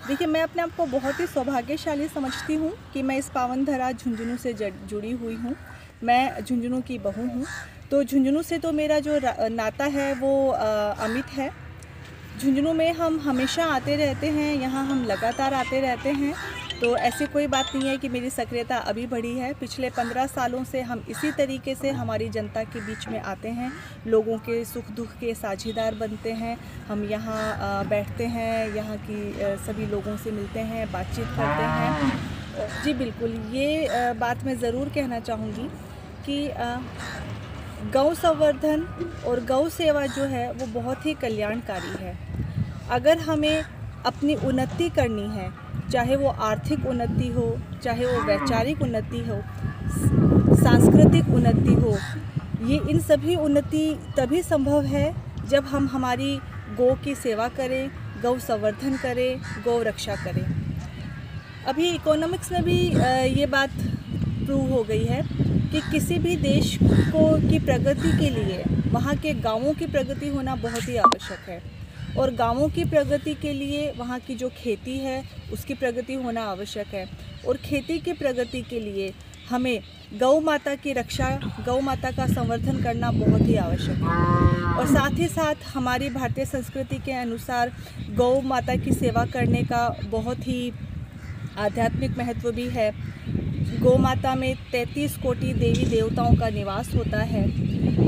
देखिए, मैं अपने आप को बहुत ही सौभाग्यशाली समझती हूँ कि मैं इस पावन धरा झुंझुनू से जुड़ी हुई हूँ। मैं झुंझुनू की बहू हूँ, तो झुंझुनू से तो मेरा जो नाता है वो अमिट है। झुंझुनू में हम हमेशा आते रहते हैं, यहाँ हम लगातार आते रहते हैं, तो ऐसी कोई बात नहीं है कि मेरी सक्रियता अभी बढ़ी है। पिछले 15 सालों से हम इसी तरीके से हमारी जनता के बीच में आते हैं, लोगों के सुख दुख के साझीदार बनते हैं। हम यहाँ बैठते हैं, यहाँ की सभी लोगों से मिलते हैं, बातचीत करते हैं। जी बिल्कुल, ये बात मैं ज़रूर कहना चाहूँगी कि गौ संवर्धन और गौ सेवा जो है वो बहुत ही कल्याणकारी है। अगर हमें अपनी उन्नति करनी है, चाहे वो आर्थिक उन्नति हो, चाहे वो वैचारिक उन्नति हो, सांस्कृतिक उन्नति हो, ये इन सभी उन्नति तभी संभव है जब हम हमारी गौ की सेवा करें, गौ संवर्धन करें, गौ रक्षा करें। अभी इकोनॉमिक्स में भी ये बात प्रूव हो गई है कि किसी भी देश की प्रगति के लिए वहाँ के गांवों की प्रगति होना बहुत ही आवश्यक है, और गांवों की प्रगति के लिए वहाँ की जो खेती है उसकी प्रगति होना आवश्यक है, और खेती की प्रगति के लिए हमें गौ माता की रक्षा, गौ माता का संवर्धन करना बहुत ही आवश्यक है। और साथ ही साथ हमारी भारतीय संस्कृति के अनुसार गौ माता की सेवा करने का बहुत ही आध्यात्मिक महत्व भी है। गौ माता में 33 कोटि देवी देवताओं का निवास होता है,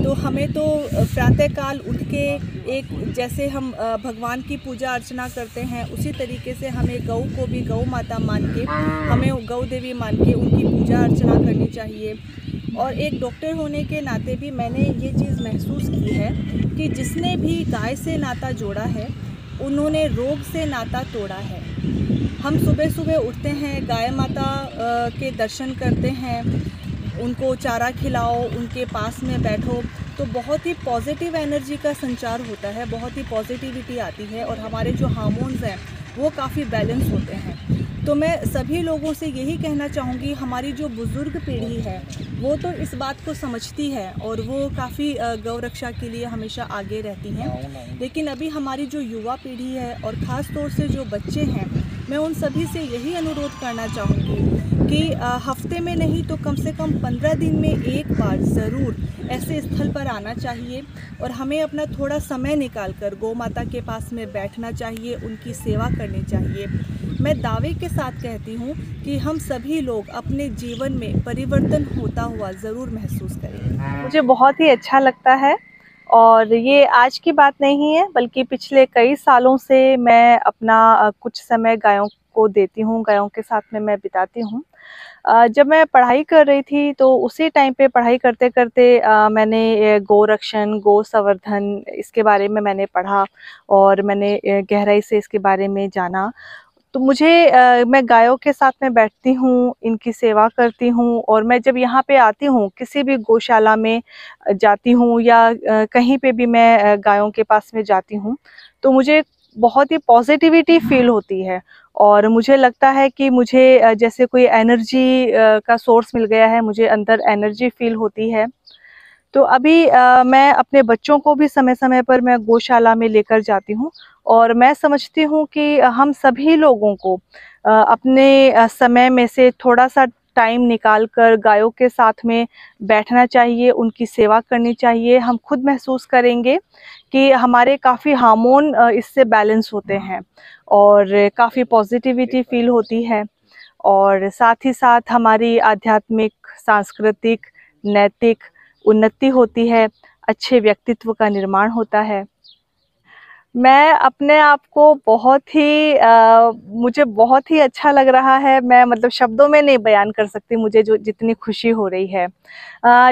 तो हमें तो प्रातःकाल उठ के एक जैसे हम भगवान की पूजा अर्चना करते हैं, उसी तरीके से हमें गौ को भी गौ माता मान के, हमें गौ देवी मान के उनकी पूजा अर्चना करनी चाहिए। और एक डॉक्टर होने के नाते भी मैंने ये चीज़ महसूस की है कि जिसने भी गाय से नाता जोड़ा है उन्होंने रोग से नाता तोड़ा है। हम सुबह सुबह उठते हैं, गाय माता के दर्शन करते हैं, उनको चारा खिलाओ, उनके पास में बैठो, तो बहुत ही पॉजिटिव एनर्जी का संचार होता है, बहुत ही पॉजिटिविटी आती है, और हमारे जो हार्मोन्स हैं वो काफ़ी बैलेंस होते हैं। तो मैं सभी लोगों से यही कहना चाहूँगी, हमारी जो बुज़ुर्ग पीढ़ी है वो तो इस बात को समझती है और वो काफ़ी गौ रक्षा के लिए हमेशा आगे रहती हैं, लेकिन अभी हमारी जो युवा पीढ़ी है और ख़ास तौर से जो बच्चे हैं, मैं उन सभी से यही अनुरोध करना चाहूँगी कि हफ्ते में नहीं तो कम से कम 15 दिन में एक बार ज़रूर ऐसे स्थल पर आना चाहिए, और हमें अपना थोड़ा समय निकाल कर गौ माता के पास में बैठना चाहिए, उनकी सेवा करनी चाहिए। मैं दावे के साथ कहती हूँ कि हम सभी लोग अपने जीवन में परिवर्तन होता हुआ ज़रूर महसूस करेंगे। मुझे बहुत ही अच्छा लगता है, और ये आज की बात नहीं है बल्कि पिछले कई सालों से मैं अपना कुछ समय गायों को देती हूँ, गायों के साथ में मैं बिताती हूँ। जब मैं पढ़ाई कर रही थी तो उसी टाइम पे पढ़ाई करते करते मैंने गौ रक्षण, गौ संवर्धन इसके बारे में मैंने पढ़ा, और मैंने गहराई से इसके बारे में जाना। तो मुझे मैं गायों के साथ में बैठती हूँ, इनकी सेवा करती हूँ, और मैं जब यहाँ पे आती हूँ, किसी भी गौशाला में जाती हूँ या कहीं पे भी मैं गायों के पास में जाती हूँ, तो मुझे बहुत ही पॉजिटिविटी फील होती है, और मुझे लगता है कि मुझे जैसे कोई एनर्जी का सोर्स मिल गया है, मुझे अंदर एनर्जी फील होती है। तो अभी मैं अपने बच्चों को भी समय समय पर मैं गौशाला में लेकर जाती हूँ, और मैं समझती हूँ कि हम सभी लोगों को अपने समय में से थोड़ा सा टाइम निकाल कर गायों के साथ में बैठना चाहिए, उनकी सेवा करनी चाहिए। हम खुद महसूस करेंगे कि हमारे काफ़ी हार्मोन इससे बैलेंस होते हैं, और काफ़ी पॉजिटिविटी फील होती है, और साथ ही साथ हमारी आध्यात्मिक, सांस्कृतिक, नैतिक उन्नति होती है, अच्छे व्यक्तित्व का निर्माण होता है। मैं अपने आप को बहुत ही मुझे बहुत ही अच्छा लग रहा है, मैं मतलब शब्दों में नहीं बयान कर सकती मुझे जो जितनी खुशी हो रही है।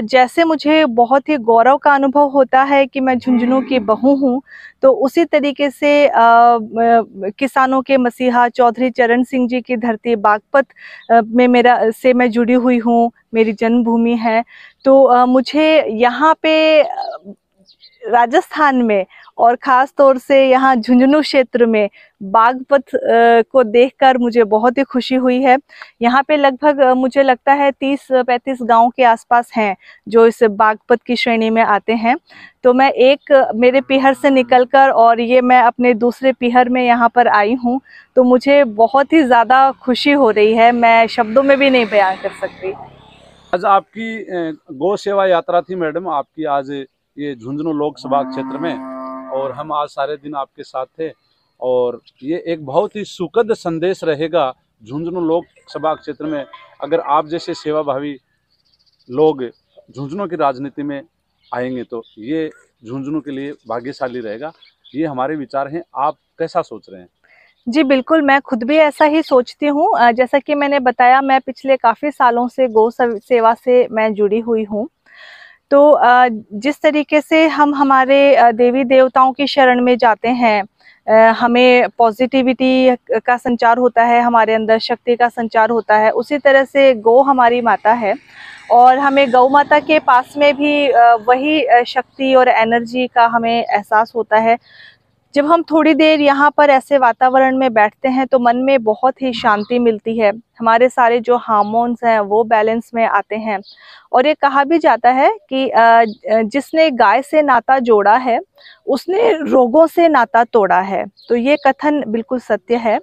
जैसे मुझे बहुत ही गौरव का अनुभव होता है कि मैं झुंझुनू की बहू हूँ, तो उसी तरीके से किसानों के मसीहा चौधरी चरण सिंह जी की धरती बागपत में मैं जुड़ी हुई हूँ, मेरी जन्मभूमि है। तो मुझे यहाँ पे राजस्थान में और ख़ास तौर से यहाँ झुंझुनू क्षेत्र में बागपत को देखकर मुझे बहुत ही खुशी हुई है। यहाँ पे लगभग मुझे लगता है 30-35 गांव के आसपास हैं जो इस बागपत की श्रेणी में आते हैं। तो मैं मेरे पीहर से निकलकर और ये मैं अपने दूसरे पीहर में यहाँ पर आई हूँ, तो मुझे बहुत ही ज़्यादा खुशी हो रही है, मैं शब्दों में भी नहीं बयान कर सकती। आज आपकी गौ सेवा यात्रा थी मैडम, आपकी आज ये झुंझुनू लोकसभा क्षेत्र में, और हम आज सारे दिन आपके साथ थे। और ये एक बहुत ही सुखद संदेश रहेगा झुंझुनू लोकसभा क्षेत्र में, अगर आप जैसे सेवाभावी लोग झुंझुनू की राजनीति में आएंगे तो ये झुंझुनू के लिए भाग्यशाली रहेगा। ये हमारे विचार हैं, आप कैसा सोच रहे हैं? जी बिल्कुल, मैं खुद भी ऐसा ही सोचती हूँ। जैसा कि मैंने बताया, मैं पिछले काफ़ी सालों से गौ सेवा से मैं जुड़ी हुई हूँ। तो जिस तरीके से हम हमारे देवी देवताओं की शरण में जाते हैं, हमें पॉजिटिविटी का संचार होता है, हमारे अंदर शक्ति का संचार होता है, उसी तरह से गौ हमारी माता है और हमें गौ माता के पास में भी वही शक्ति और एनर्जी का हमें एहसास होता है। जब हम थोड़ी देर यहाँ पर ऐसे वातावरण में बैठते हैं तो मन में बहुत ही शांति मिलती है, हमारे सारे जो हार्मोन्स हैं वो बैलेंस में आते हैं। और ये कहा भी जाता है कि जिसने गाय से नाता जोड़ा है उसने रोगों से नाता तोड़ा है। तो ये कथन बिल्कुल सत्य है।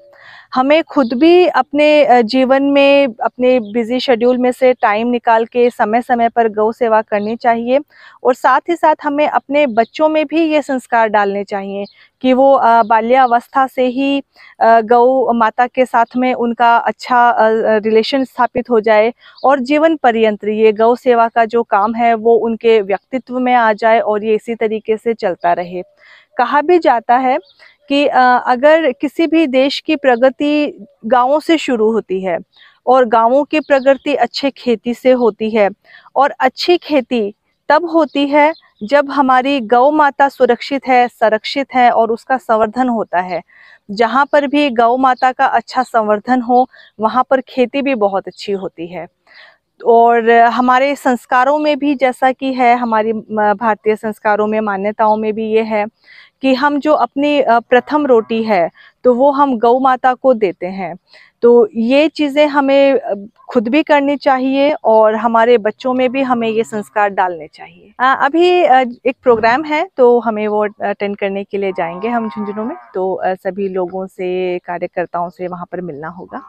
हमें खुद भी अपने जीवन में अपने बिजी शेड्यूल में से टाइम निकाल के समय समय पर गौ सेवा करनी चाहिए और साथ ही साथ हमें अपने बच्चों में भी ये संस्कार डालने चाहिए कि वो बाल्यावस्था से ही गौ माता के साथ में उनका अच्छा रिलेशन स्थापित हो जाए और जीवन पर्यंत ये गौ सेवा का जो काम है वो उनके व्यक्तित्व में आ जाए और ये इसी तरीके से चलता रहे। कहा भी जाता है कि अगर किसी भी देश की प्रगति गांवों से शुरू होती है और गांवों की प्रगति अच्छे खेती से होती है और अच्छी खेती तब होती है जब हमारी गौ माता सुरक्षित है, संरक्षित है और उसका संवर्धन होता है। जहाँ पर भी गौ माता का अच्छा संवर्धन हो वहाँ पर खेती भी बहुत अच्छी होती है। और हमारे संस्कारों में भी जैसा कि है, हमारी भारतीय संस्कारों में मान्यताओं में भी ये है कि हम जो अपनी प्रथम रोटी है तो वो हम गौ माता को देते हैं। तो ये चीज़ें हमें खुद भी करनी चाहिए और हमारे बच्चों में भी हमें ये संस्कार डालने चाहिए। अभी एक प्रोग्राम है तो हमें वो अटेंड करने के लिए जाएंगे हम झुंझुनू में, तो सभी लोगों से, कार्यकर्ताओं से वहाँ पर मिलना होगा।